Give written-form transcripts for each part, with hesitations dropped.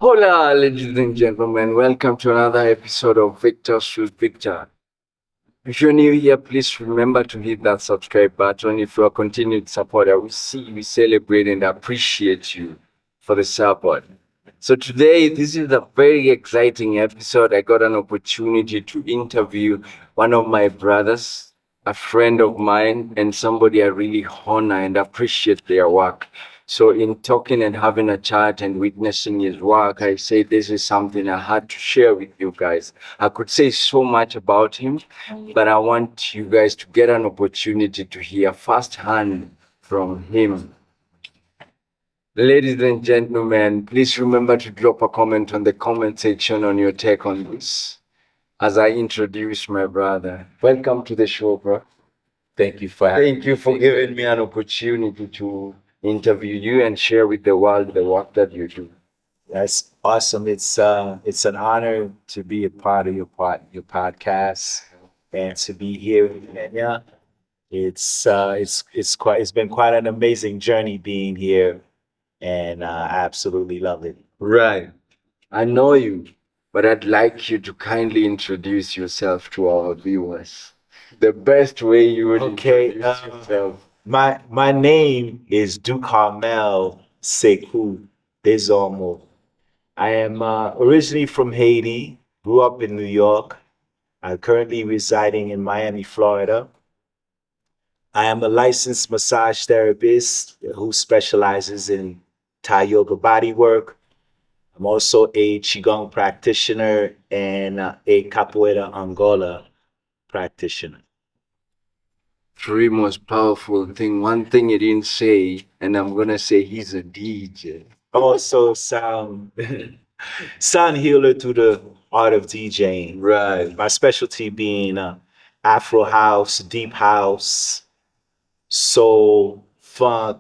Hola, ladies and gentlemen. Welcome to another episode of Victor's with Victor. If you're new here, please remember to hit that subscribe button. If you are continued supporter, we celebrate and appreciate you for the support. So today, this is a very exciting episode. I got an opportunity to interview one of my brothers, a friend of mine, and somebody I really honor and appreciate their work. So in talking and having a chat and witnessing his work, I say this is something I had to share with you guys. I could say so much about him, but I want you guys to get an opportunity to hear firsthand from him. Ladies and gentlemen, please remember to drop a comment on the comment section on your take on this as I introduce my brother. Welcome to the show, bro. Thank you for having Thank you for giving me an opportunity to interview you and share with the world the work that you do. That's awesome. It's an honor to be a part of your podcast and to be here in Kenya. It's been quite an amazing journey being here, and I absolutely love it. Right. I know you, but I'd like you to kindly introduce yourself to our viewers. The best way you would Okay, introduce yourself. my name is Ducarmel Sekou Desormeaux. I am originally from Haiti, grew up in New York. I'm currently residing in Miami, Florida. I am a licensed massage therapist who specializes in Thai yoga body work. I'm also a Qigong practitioner and a Capoeira Angola practitioner. Three most powerful thing. One thing you didn't say, and I'm gonna say he's a DJ. Also, sound healer through the art of DJing. Right. My specialty being Afro house, deep house, soul, funk,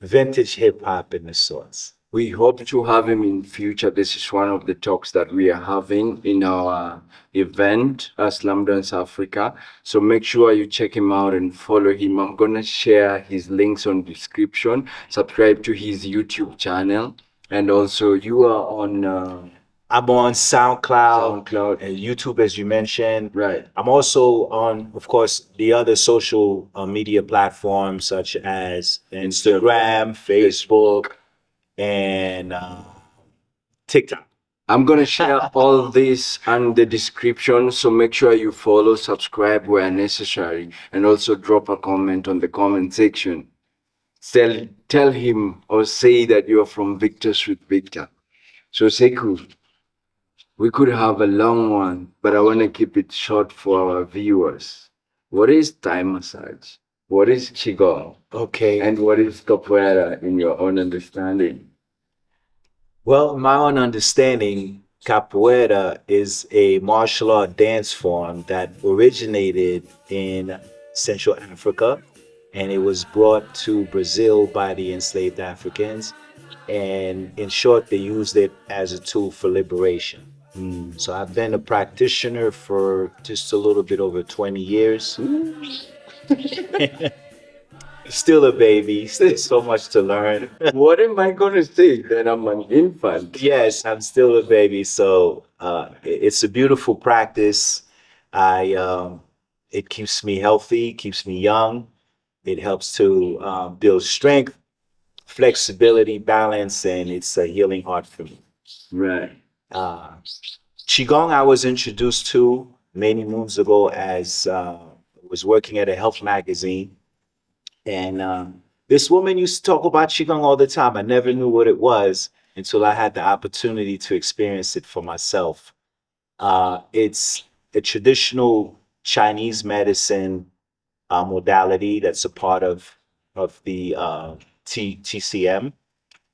vintage hip hop, and the sorts. We hope to have him in future. This is one of the talks that we are having in our event, Slam Dance Africa. So make sure you check him out and follow him. I'm gonna share his links on description. Subscribe to his YouTube channel, and also you are on I'm on SoundCloud, SoundCloud. and YouTube, as you mentioned. Right. I'm also on, of course, the other social media platforms such as Instagram, Facebook, and TikTok. I'm gonna share all this and the description, so make sure you follow, subscribe where necessary, and also drop a comment on the comment section. Tell him or say that you're from Victor's with Victor. So Seku, we could have a long one, but I want to keep it short for our viewers. What is Thai massage? What is Qigong? Okay. And what is capoeira in your own understanding? Well, my own understanding, capoeira is a martial art dance form that originated in Central Africa and it was brought to Brazil by the enslaved Africans. And in short, they used it as a tool for liberation. So I've been a practitioner for just a little bit over 20 years. Still a baby, still so much to learn. What am I going to say? That I'm an infant? Yes, I'm still a baby, so it's a beautiful practice. I It keeps me healthy, keeps me young. It helps to build strength, flexibility, balance, and it's a healing art for me. Right. Uh, Qigong, I was introduced to many moons ago as was working at a health magazine, and this woman used to talk about Qigong all the time. I never knew what it was until I had the opportunity to experience it for myself. It's a traditional Chinese medicine modality that's a part of the TCM,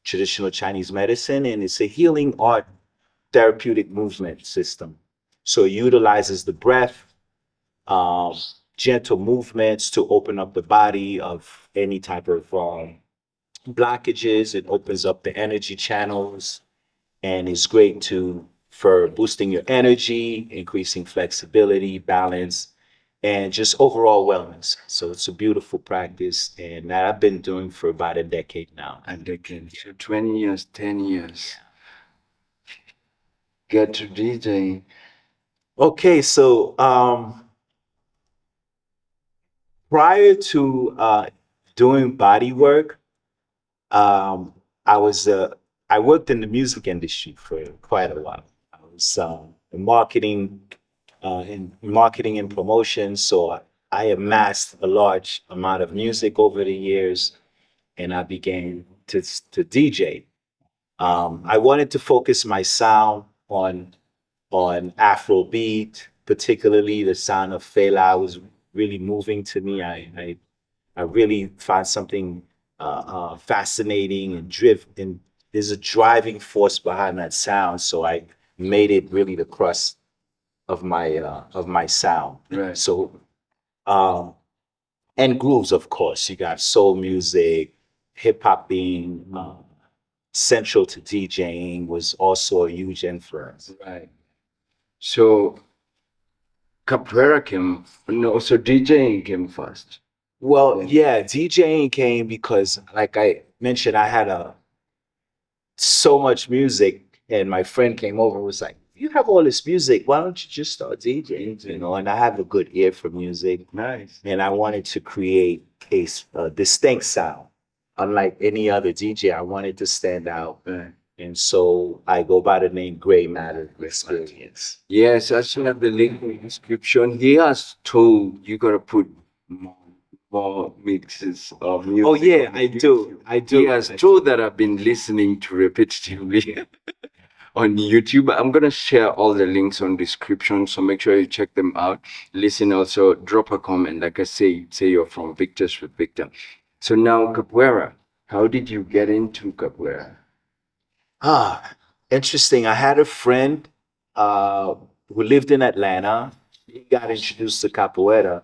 traditional Chinese medicine, and it's a healing art therapeutic movement system. So it utilizes the breath, um, gentle movements to open up the body of any type of blockages. It opens up the energy channels and is great to for boosting your energy, increasing flexibility, balance, and just overall wellness. So it's a beautiful practice, and that I've been doing for about a decade now. A decade. So 20 years, 10 years. get to DJing? Okay, so prior to doing body work, um, I was I worked in the music industry for quite a while. I was in marketing and promotion, so I amassed a large amount of music over the years, and I began to DJ. I wanted to focus my sound on Afrobeat, particularly the sound of Fela was really moving to me. I really find something fascinating and and there's a driving force behind that sound. So I made it really the crust of my sound. Right. So um, and grooves, of course. You got soul music, hip hop being central to DJing was also a huge influence. Right. So capoeira came, no, so DJing came first. Well, yeah, DJing came because, like I mentioned, I had so much music, and my friend came over and was like, "You have all this music. Why don't you just start DJing?" You know, and I have a good ear for music, Nice. and I wanted to create a distinct sound, unlike any other DJ. I wanted to stand out, Right. and so I go by the name Gray Matter Experience. Yes, I should have the link in the description. He has told you gotta put more, more mixes of music. Oh yeah, on I YouTube. do. I He do. has told that I've been listening to repetitively on YouTube. I'm gonna share all the links on description, so make sure you check them out. Listen, also drop a comment. Like I say you're from Victor's with Victor. So now capoeira. How did you get into capoeira? Ah, interesting. I had a friend uh, who lived in Atlanta. He got introduced to capoeira.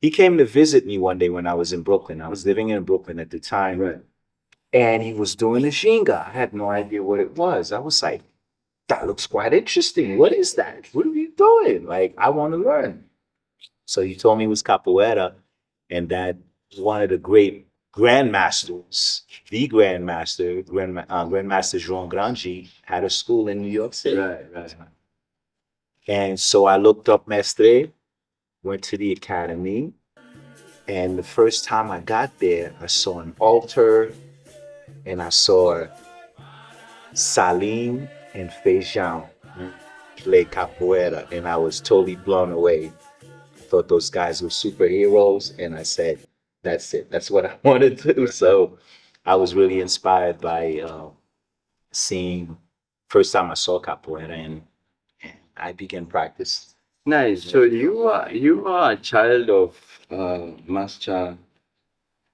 He came to visit me one day when I was in Brooklyn. I was living in Brooklyn at the time. Right. And he was doing a shinga. I had no idea what it was. I was like, that looks quite interesting. What is that? What are you doing? Like, I want to learn. So he told me it was capoeira, and that one of the great grandmasters, the Grandmaster João Grande, had a school in New York City. Right, right. And so I looked up Mestre, went to the academy, and the first time I got there, I saw an altar, and I saw Salim and Feijão play capoeira, and I was totally blown away. Thought those guys were superheroes, and I said, "That's it. That's what I want to do." So I was really inspired by seeing. First time I saw capoeira, and I began practice. Nice. So you are a child of Master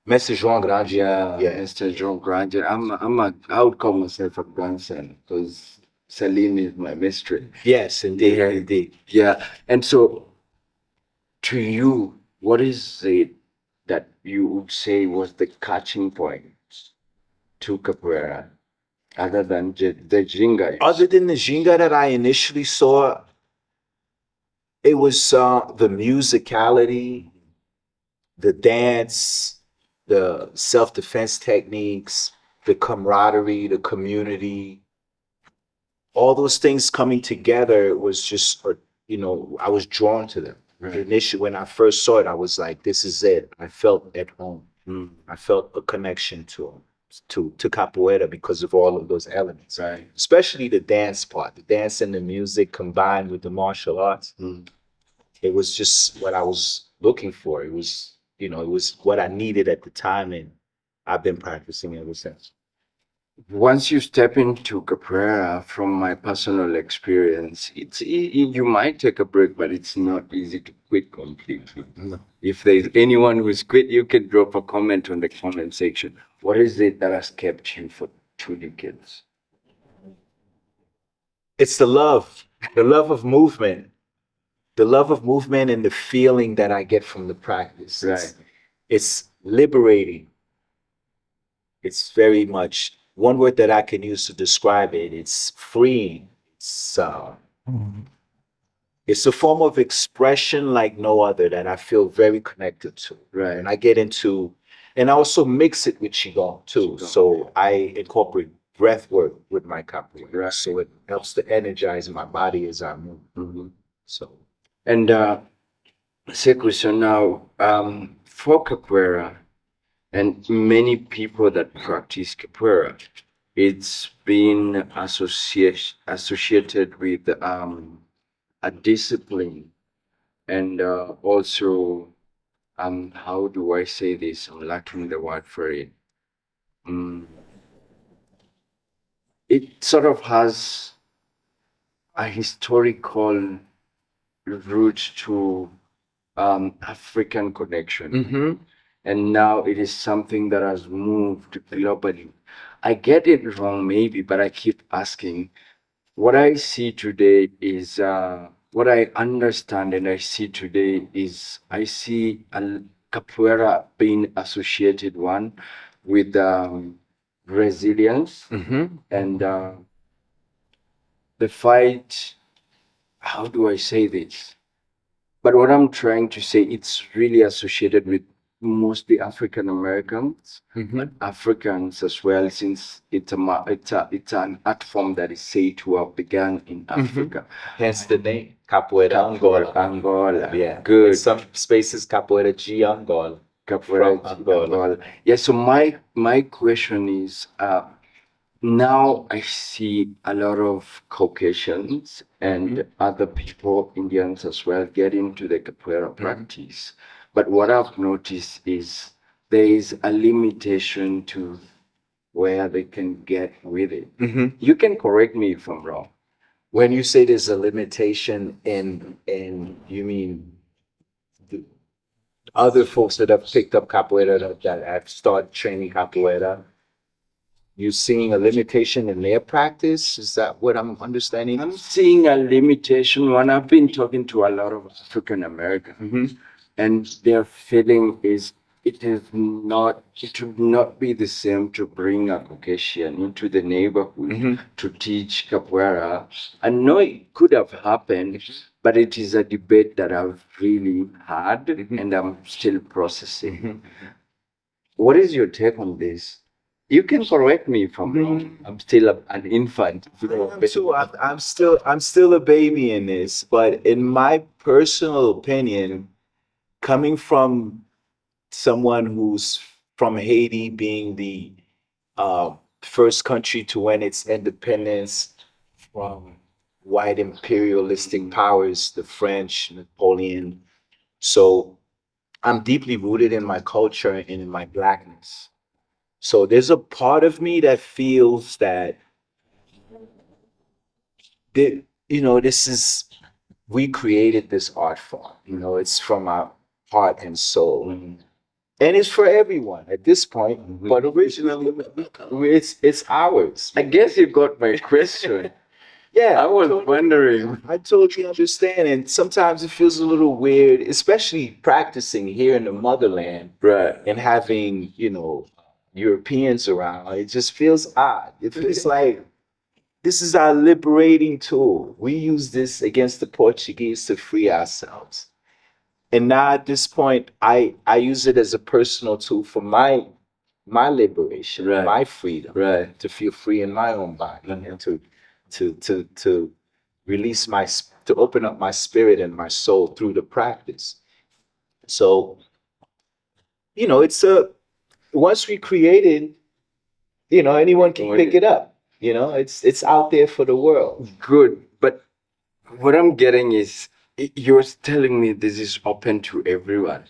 Mestre João Grande, yeah. Mr. John Granger. I would call myself a grandson because Celine is my mistress. Yes, indeed, Yeah. indeed. Yeah. And so to you, what is it that you would say was the catching point to capoeira, other than the jinga? Other than the ginga that I initially saw, it was the musicality, the dance, the self defense techniques, the camaraderie, the community, all those things coming together was just, I was drawn to them. Right. Initially, when I first saw it, I was like, this is it. I felt at home. Mm. I felt a connection to capoeira because of all of those elements, Right. especially the dance part, the dance and the music combined with the martial arts. Mm. It was just what I was looking for. It was, it was what I needed at the time, and I've been practicing ever since. Once you step into capoeira, from my personal experience, you might take a break, but it's not easy to quit completely. No. If there's anyone who's quit, you can drop a comment on the comment section. What is it that has kept you for 2 decades? It's the love of movement, and the feeling that I get from the practice. Right. It's liberating. It's very much one word that I can use to describe it. It's freeing. It's a form of expression like no other that I feel very connected to. Right. And I get into, and I also mix it with qigong too. Qigong. So I incorporate breath work with my capoeira. Right. So it helps to energize my body as I move. So, And Sekou, so now for capoeira and many people that practice capoeira, it's been associated with a discipline and also how do I say this? I'm lacking the word for it. Mm, it sort of has a historical root to African connection. And now it is something that has moved globally. I get it wrong, maybe, but I keep asking. What I see today is what I understand and I see today is I see capoeira being associated one with resilience and the fight. How do I say this? But what I'm trying to say, it's really associated with mostly African Americans, but Africans as well, since it's an art form that is said to have begun in Africa. hence the name Capoeira Capoeira, Angola. Angola. Yeah. In Good. some spaces, Capoeira G Angola. Capoeira, From Angola. Angola. Yeah. So my question is, now I see a lot of Caucasians and other people, Indians as well, get into the capoeira practice. But what I've noticed is there is a limitation to where they can get with it. You can correct me if I'm wrong. When you say there's a limitation in you mean the other folks that have picked up capoeira that have started training capoeira, you seeing a limitation in their practice? Is that what I'm understanding? I'm seeing a limitation when I've been talking to a lot of African Americans, and their feeling is it would not be the same to bring a Caucasian into the neighborhood to teach capoeira. I know it could have happened, but it is a debate that I've really had and I'm still processing. What is your take on this? You can correct me if I'm wrong. I'm still an infant. So I'm still a baby in this, but in my personal opinion, coming from someone who's from Haiti, being the first country to win its independence from white imperialistic powers, the French, Napoleon. So I'm deeply rooted in my culture and in my blackness. So there's a part of me that feels that this is we created this art form. It's from our heart and soul. And it's for everyone at this point. But originally, it's ours. I guess you got my question. Yeah, I was wondering. I totally understand. And sometimes it feels a little weird, especially practicing here in the motherland Right. and having, Europeans around. It just feels odd. It feels like this is our liberating tool. We use this against the Portuguese to free ourselves. And now at this point, I use it as a personal tool for my liberation, Right. my freedom, Right. to feel free in my own body, and to release to open up my spirit and my soul through the practice. So it's a once we create it, anyone can pick it up. It's out there for the world. Good. But what I'm getting is you're telling me this is open to everyone,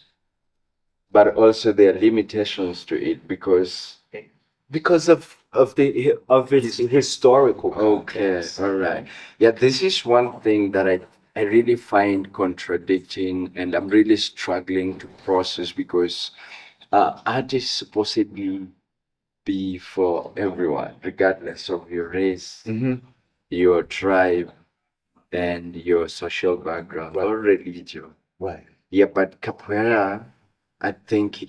but also there are limitations to it Because of its historical okay, context. all right. Yeah, this is one thing that I really find contradicting and I'm really struggling to process because art is supposedly be for everyone, regardless of your race, your tribe, and your social background or religion. Right. Yeah, but capoeira, I think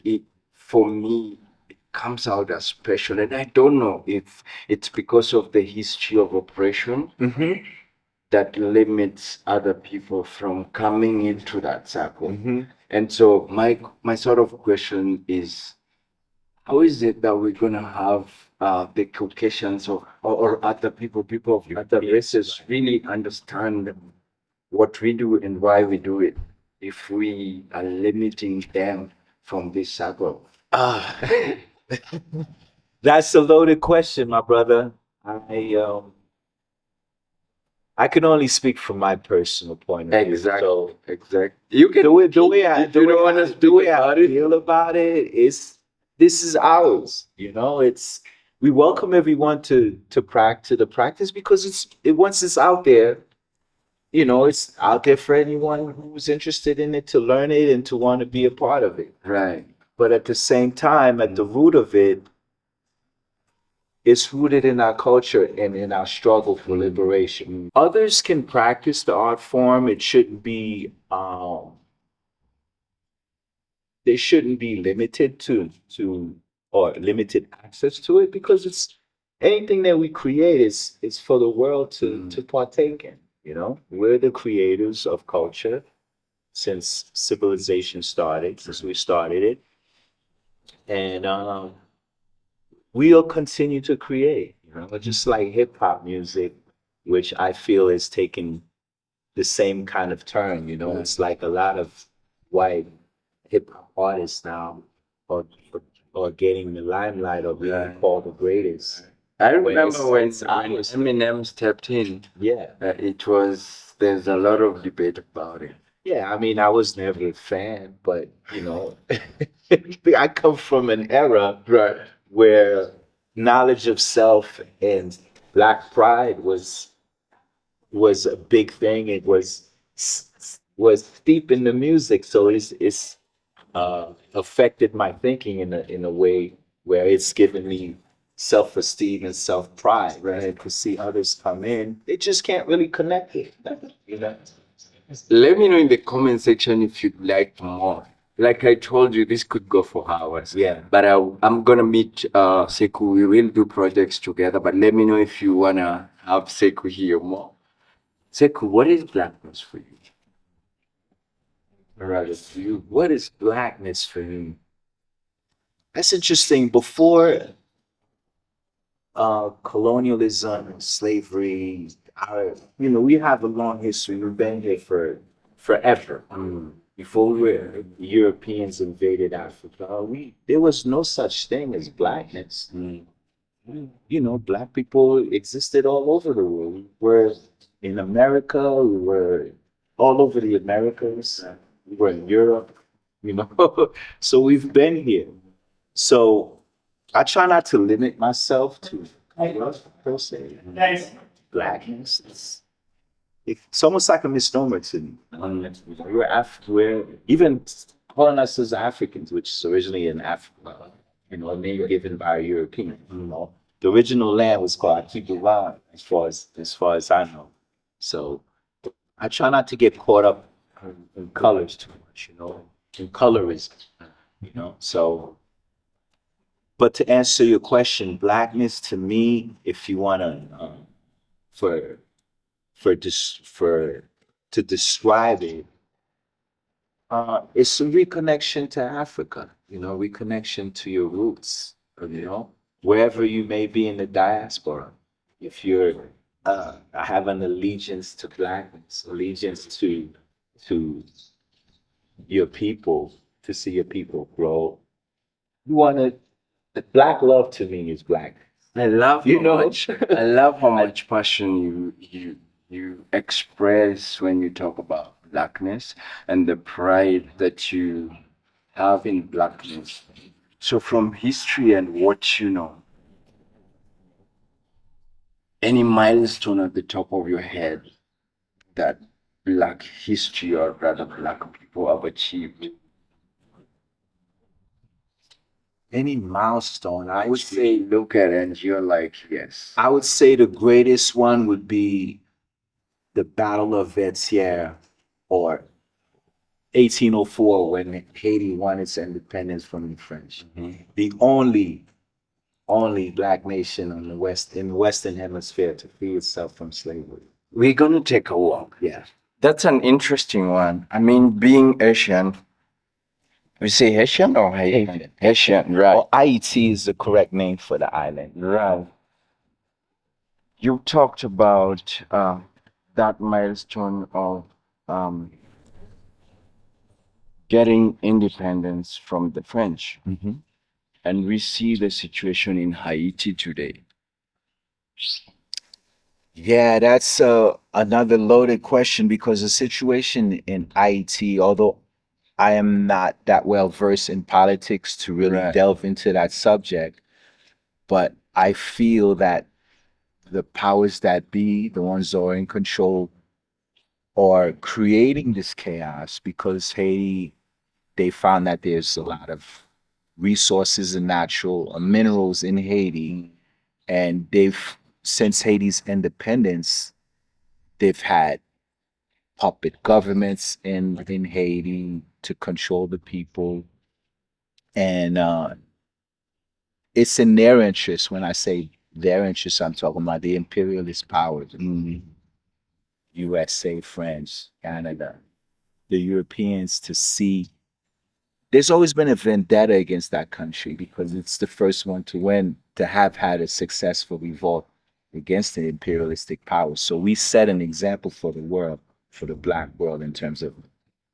for me, it comes out as special. And I don't know if it's because of the history of oppression that limits other people from coming into that circle. And so my sort of question is, how is it that we're gonna have the Caucasians or other people of other races really understand what we do and why we do it if we are limiting them from this circle? Ah, that's a loaded question, my brother. I can only speak from my personal point of view. Exactly. So Exactly. You can the you way don't want to I, the speak way I about it. feel about it is this is ours. You know, it's we welcome everyone to the practice because once it's out there, you know, it's out there for anyone who's interested in it to learn it and to want to be a part of it. Right. But at the same time, at the root of it, it's rooted in our culture and in our struggle for liberation. Others can practice the art form. It shouldn't be they shouldn't be limited to or limited access to it because it's anything that we create is for the world to partake in. You know, we're the creators of culture since civilization started, since we started it, and we'll continue to create. You know, just like hip hop music, which I feel is taking the same kind of turn. You know, it's like a lot of white hip hop artists now are, are getting the limelight of being Right. called the greatest. I When remember when it's ours. Eminem stepped in, Yeah. it was there's a lot of debate about it. Yeah, I mean, I was never a fan, but you know, I come from an era Right. where knowledge of self and black pride was a big thing. It was deep in the music, so it's affected my thinking in a way where it's given me self esteem and self pride. Right, to see others come in, they just can't really connect it. You know. Let me know in the comment section if you'd like more. Like I told you, this could go for hours. Yeah. But I'm gonna meet Seku. We will do projects together. But let me know if you wanna have Seku here more. Seku, what is blackness for you? Rather, for you, what is blackness for you? That's interesting. Before colonialism, slavery, we have a long history. We've been here for forever. Before Europeans invaded Africa, there was no such thing as blackness. You know, black people existed all over the world. We were in America, we were all over the Americas, we were in Europe, you know. So we've been here. So I try not to limit myself to color per se. Blackness. It's almost like a misnomer to me. We're even calling us as Africans, which is originally in Africa, a name given by a European. The original land was called Akibulan, as far as I know. So I try not to get caught up in colors too much, in colorism, So, but to answer your question, blackness to me, if you want to, for for to describe it, it's a reconnection to Africa, reconnection to your roots, wherever you may be in the diaspora. If you're have an allegiance to blackness, allegiance to your people, to see your people grow, you want to. The black love to me is black. I love You how know, much I love how much passion you express when you talk about blackness and the pride that you have in blackness. So from history and what you know, any milestone at the top of your head that black history or rather black people have achieved. any milestone, I would say look at it and you're like, yes. I would say the greatest one would be the Battle of Vertières, or 1804, when Haiti won its independence from the French. The only black nation on in the Western Hemisphere to free itself from slavery. We're gonna take a walk. Yeah. That's an interesting one. I mean, being Asian, We say Haitian or Haitian? Haitian, right. Or Haiti is the correct name for the island. Right. You talked about that milestone of um, getting independence from the French. Mhm. And we see the situation in Haiti today. Yeah, that's another loaded question because the situation in Haiti, although I am not that well versed in politics to really Right. delve into that subject, but I feel that the powers that be, the ones that are in control, are creating this chaos because Haiti, they found that there's a lot of resources and natural minerals in Haiti, and since Haiti's independence, they've had puppet governments in Haiti to control the people, and it's in their interest. When I say their interest, I'm talking about the imperialist powers, USA, France, Canada, the Europeans, to see. There's always been a vendetta against that country because it's the first one to win, to have had a successful revolt against the imperialistic powers. So we set an example for the world, for the black world, in terms of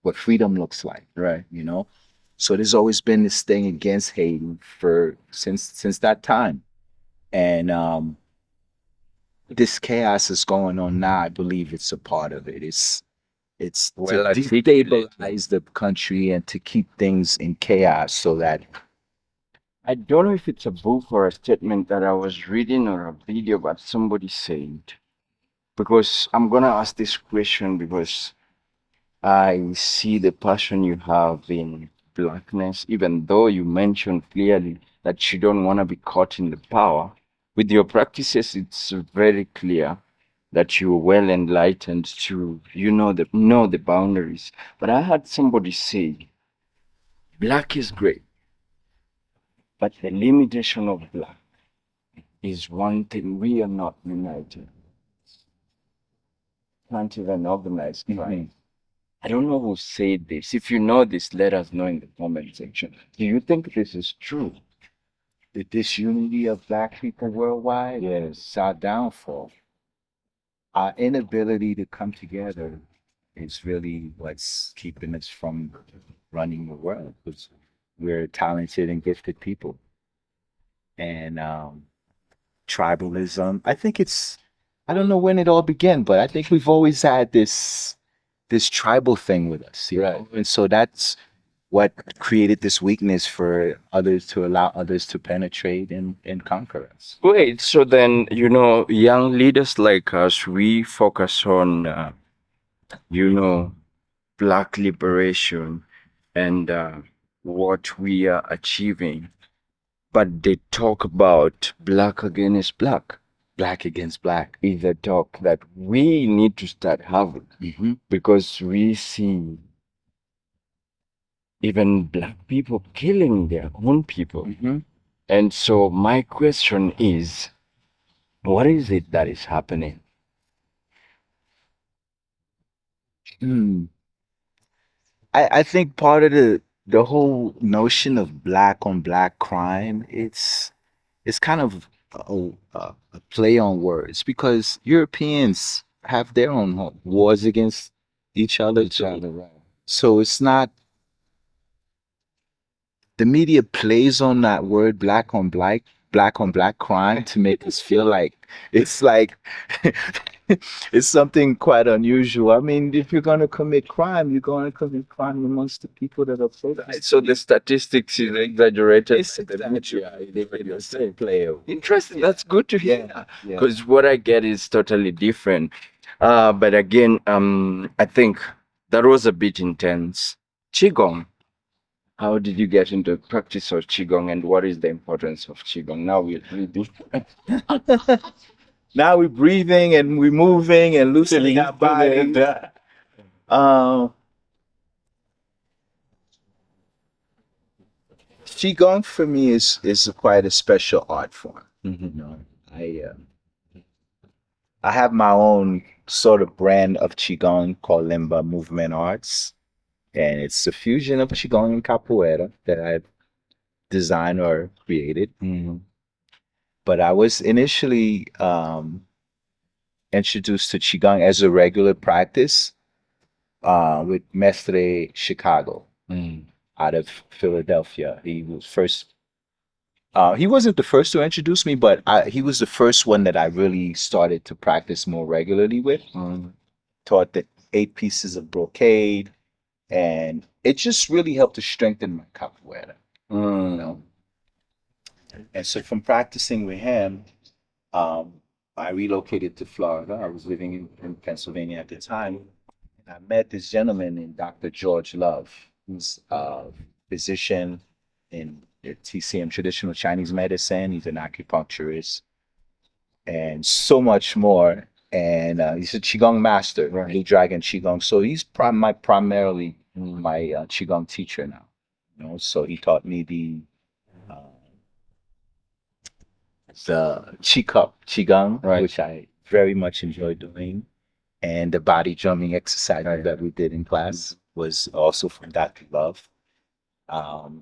what freedom looks like, Right. you know? So there's always been this thing against Haiti for since that time. And this chaos is going on now. I believe it's a part of it. It's to Well articulated. destabilize the country and to keep things in chaos so that I don't know if it's a book or a statement that I was reading or a video, but somebody said, because I'm gonna ask this question because I see the passion you have in blackness, even though you mentioned clearly that you don't want to be caught in the power. With your practices, it's very clear that you're well enlightened to know the boundaries. But I had somebody say, black is great, but the limitation of black is one thing we are not united. Can't even organize crime. I don't know who said this. If you know this, let us know in the comment section. Do you think this is true? the disunity of black people worldwide is our downfall. Our inability to come together is really what's keeping us from running the world because we're talented and gifted people. And tribalism, I think I don't know when it all began, but I think we've always had this tribal thing with us, you Right. know? And so that's what created this weakness for others to allow others to penetrate and conquer us. Wait, so then, young leaders like us, we focus on, you know, black liberation and what we are achieving. But they talk about black against black. Black against black. Is a talk that we need to start having because we see even black people killing their own people. And so my question is, what is it that is happening? Hmm. I think part of the whole notion of black on black crime, it's kind of a play on words because Europeans have their own wars against each other too. Right. So it's not the media plays on that word black on black crime to make us feel like it's something quite unusual. I mean, if you're gonna commit crime, you're gonna commit crime amongst the people that are protesting. So the statistics is exaggerated. It's exaggerated. It's a player. Interesting. That's good to hear. Yeah. Because what I get is totally different. But again, I think that was a bit intense. Qigong. How did you get into the practice of Qigong and what is the importance of Qigong? Now we'll read it. Now we're breathing and we're moving and loosening our body. Um, Qigong for me is quite a special art form. You know, I have my own sort of brand of Qigong called Limba Movement Arts. and it's a fusion of qigong and capoeira that I've designed or created. But I was initially introduced to qigong as a regular practice with Mestre Chicago out of Philadelphia. He was first. He wasn't the first to introduce me, but he was the first one that I really started to practice more regularly with. Taught the 8 pieces of brocade, and it just really helped to strengthen my capoeira. You know? And so from practicing with him, I relocated to Florida. I was living in Pennsylvania at the time. And I met this gentleman named Dr. George Love, who's a physician in TCM, traditional Chinese medicine. He's an acupuncturist and so much more. And he's a Qigong master, Blue Dragon Qigong. So he's primarily my Qigong teacher now. You know, so he taught me the Qi Cup Qigong, which I very much enjoy doing. And the body drumming exercise that we did in class was also from Dr. Love.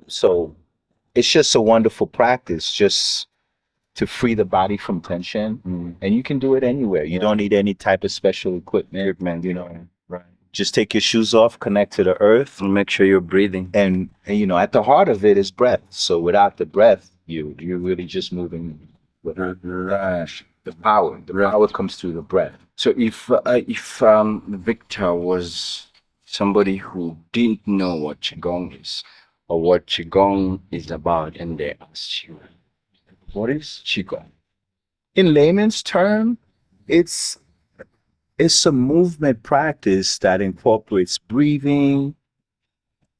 So it's just a wonderful practice just to free the body from tension. And you can do it anywhere. You don't need any type of special equipment, you know. Just take your shoes off, connect to the earth. And make sure you're breathing. And you know, at the heart of it is breath. So without the breath, you're really just moving with the power. The power comes through the breath. So if Victor was somebody who didn't know what Qigong is or what Qigong is about, and they asked you, what is Qigong? In layman's term, it's a movement practice that incorporates breathing,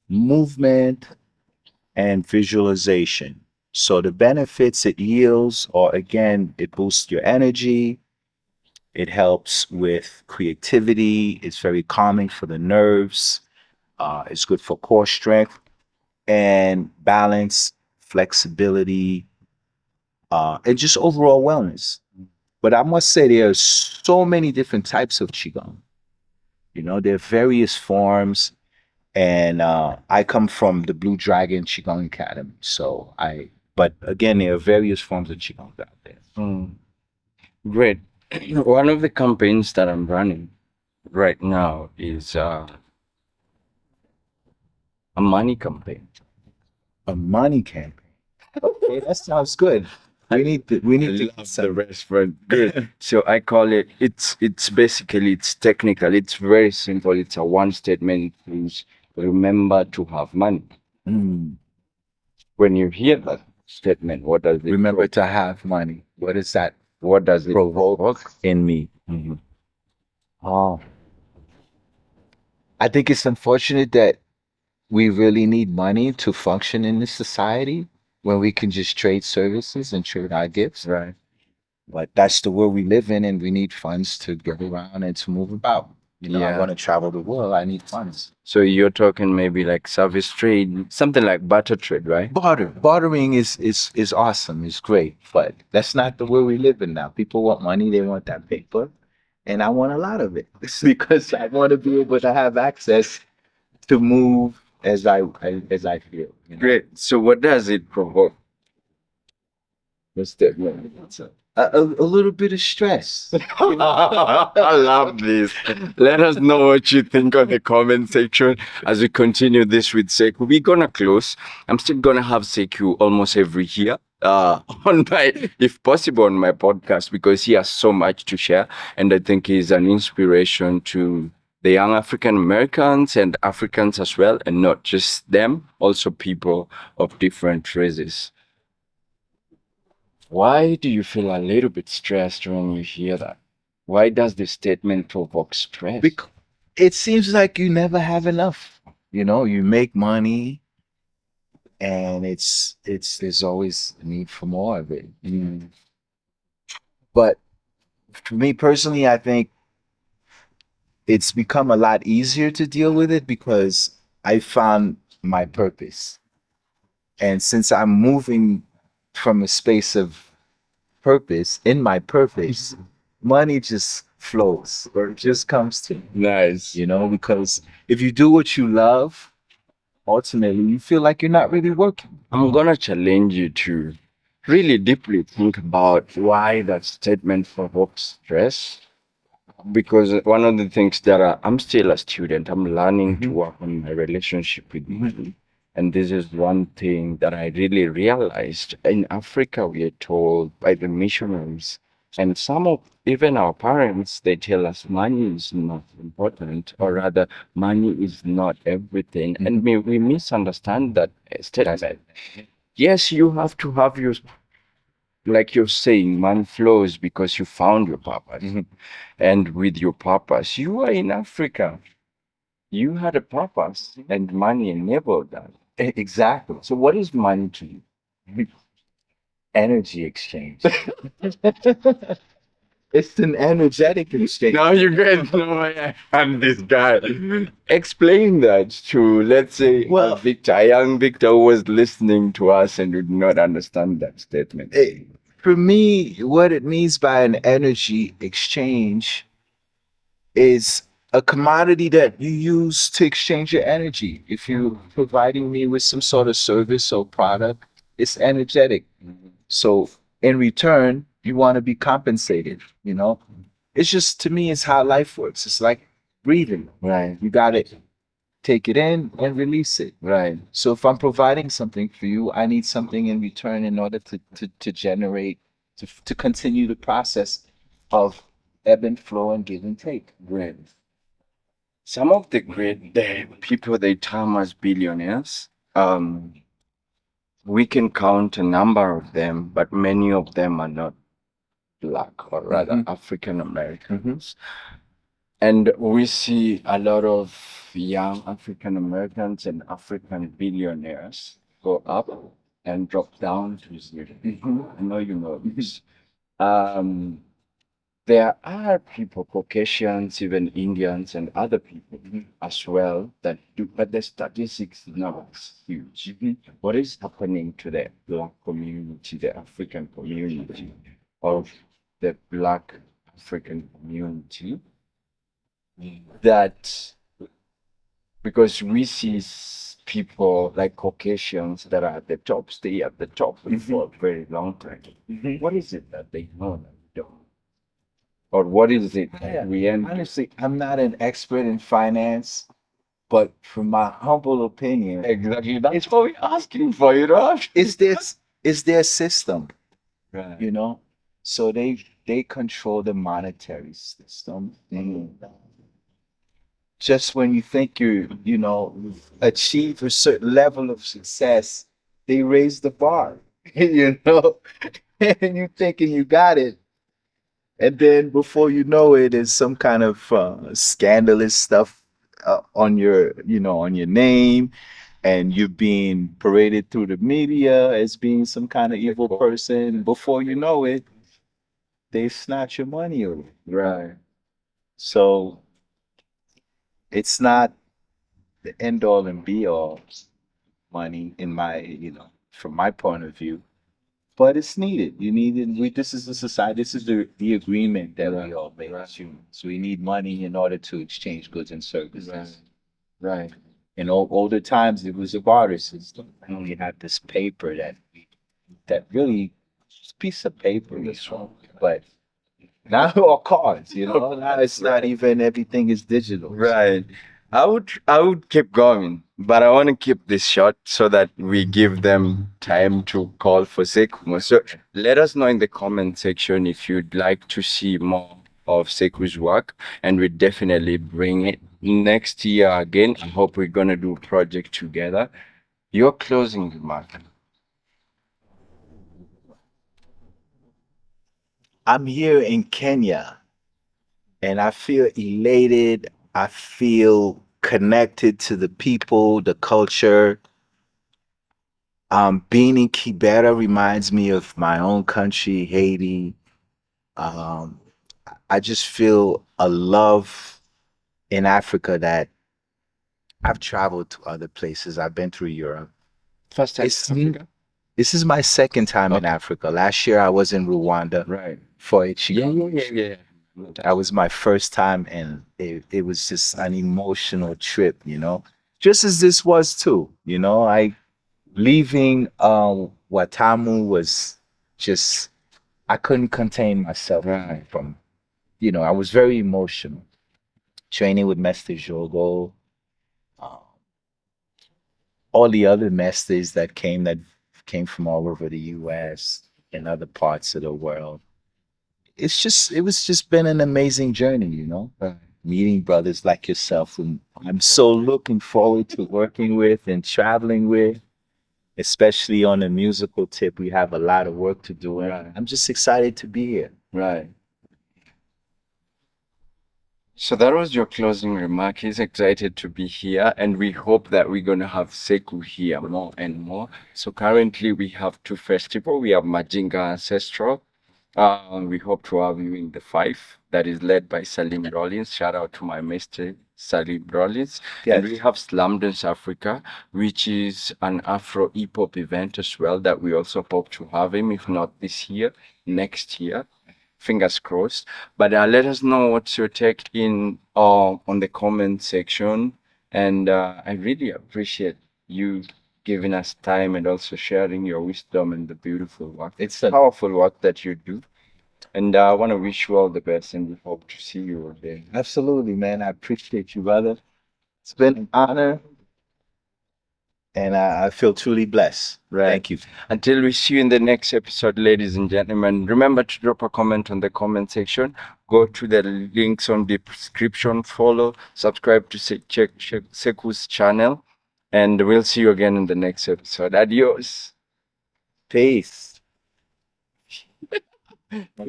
movement, and visualization. So the benefits it yields are, again, it boosts your energy. It helps with creativity. It's very calming for the nerves. It's good for core strength and balance, flexibility, and just overall wellness. But I must say there are so many different types of Qigong. You know, there are various forms. And I come from the Blue Dragon Qigong Academy. But again, there are various forms of Qigong out there. Great. One of the campaigns that I'm running right now is a money campaign. A money campaign. Okay, that sounds good. We need to The rest, but good. So I call it. It's basically it's technical. It's very simple. It's a one statement. Please remember to have money. When you hear that statement, what does it remember to have money? What is that? What does it provoke in me? Oh, I think it's unfortunate that we really need money to function in this society when we can just trade services and trade our gifts. Right. But that's the world we live in, and we need funds to get around and to move about. You know, I want to travel the world. I need funds. So you're talking maybe like service trade, something like barter trade, right? Bartering is awesome. It's great, but that's not the world we live in now. People want money. They want that paper, and I want a lot of it because I want to be able to have access to move as I feel. You know? Great. So what does it provoke? What's that? A little bit of stress. I love this. Let us know what you think on the comment section as we continue this with Sekou. We're gonna close. I'm still gonna have Sekou almost every year. On my, if possible, on my podcast because he has so much to share, and I think he's an inspiration to the young African Americans and Africans as well, and not just them, also people of different races. Why do you feel a little bit stressed when you hear that? Why does the statement provoke stress? Because it seems like you never have enough. You know, you make money, and there's always a need for more of it. But for me personally, I think it's become a lot easier to deal with it because I found my purpose. And since I'm moving from a space of purpose, in my purpose, money just flows or it just comes to me, Nice. because if you do what you love, ultimately you feel like you're not really working. I'm gonna challenge you to really deeply think about why that statement provokes stress. Because one of the things that I'm still a student, I'm learning to work on my relationship with money. And this is one thing that I really realized. In Africa, we are told by the missionaries and some of even our parents, they tell us money is not important, or rather, money is not everything. And we misunderstand that statement. Yes, you have to have your, like you're saying, money flows because you found your purpose. And with your purpose, you are in Africa. You had a purpose, and money enabled that. Exactly. So, what is money to you? Energy exchange. It's an energetic exchange. Now you guys know I am this guy. Explain that to, let's say, Well, Victor, a young Victor who was listening to us and did not understand that statement. for me, what it means by an energy exchange is a commodity that you use to exchange your energy. If you're providing me with some sort of service or product, it's energetic. So in return, you want to be compensated. It's just, to me, it's how life works. It's like breathing. Right, You got to take it in and release it. right, So if I'm providing something for you, I need something in return in order to generate, to continue the process of ebb and flow and give and take. right. Some of the people they term as billionaires, we can count a number of them, but many of them are not black, or rather African Americans. And we see a lot of young African Americans and African billionaires go up and drop down to 0. I know you know this. Um, there are people, Caucasians, even Indians, and other people as well that do, but the statistics is not huge. What is happening to the Black community, the African community, of the Black African community? That because we see people like Caucasians that are at the top stay at the top for a very long time. What is it that they know that we don't? Or what is it that we end? Honestly, I'm not an expert in finance, but from my humble opinion, Exactly. That's what we're asking for, you know? it's their system, Right. So they control the monetary system. And just when you think you've achieved a certain level of success, they raise the bar, and you thinking you got it. And then before you know it, there's some kind of scandalous stuff on your name, and you're being paraded through the media as being some kind of evil person. Before you know it, they snatch your money away. Right. So it's not the end all and be all, money, from my point of view, but it's needed. You need it. This is the society. This is the agreement that we all make as humans. So we need money in order to exchange goods and services. Right. Right. In older times, it was a barter system. And we had this paper that really, just a piece of paper, but now all cards. Now it's not even everything is digital. Right. I would keep going, but I want to keep this short so that we give them time to call for Seku. So let us know in the comment section if you'd like to see more of Seku's work, and we definitely bring it next year again. I hope we're gonna do a project together. Your closing remark. I'm here in Kenya and I feel elated. I feel connected to the people, the culture. Being in Kibera reminds me of my own country, Haiti. Um, I just feel a love in Africa that I've traveled to other places. I've been through Europe. First time It's in Africa? This is my second time in Okay. Africa. Last year I was in Rwanda Right. for a Yeah, Chico. yeah, yeah, yeah. That was my first time, and it was just an emotional trip, just as this was too. I leaving Watamu was just, I couldn't contain myself Right. from, I was very emotional. Training with Master Jogo, um, all the other masters that came from all over the US and other parts of the world. It was just been an amazing journey, Right. meeting brothers like yourself who I'm so looking forward to working with and traveling with, especially on a musical tip. We have a lot of work to do, and Right. I'm just excited to be here. Right. So that was your closing remark. He's excited to be here, and we hope that we're going to have Seku here more and more. So currently we have two festivals. We have Majinga Ancestral. We hope to have you in the five that is led by Salim Rollins. Shout out to my master Salim Rollins. And we Yes. have Slam Dance Africa, which is an Afro hip hop event as well that we also hope to have him, if not this year, next year. Fingers crossed. But let us know what's your take in on the comment section. And I really appreciate you giving us time and also sharing your wisdom and the beautiful work. It's So, powerful work that you do. And I want to wish you all the best and we hope to see you there. absolutely, man. I appreciate you, brother. It's been an honor, and I feel truly blessed. Right. Thank you. Until we see you in the next episode, ladies and gentlemen, remember to drop a comment on the comment section. Go to the links on the description, follow, subscribe to check Seku's channel, and we'll see you again in the next episode. Adios. Peace. You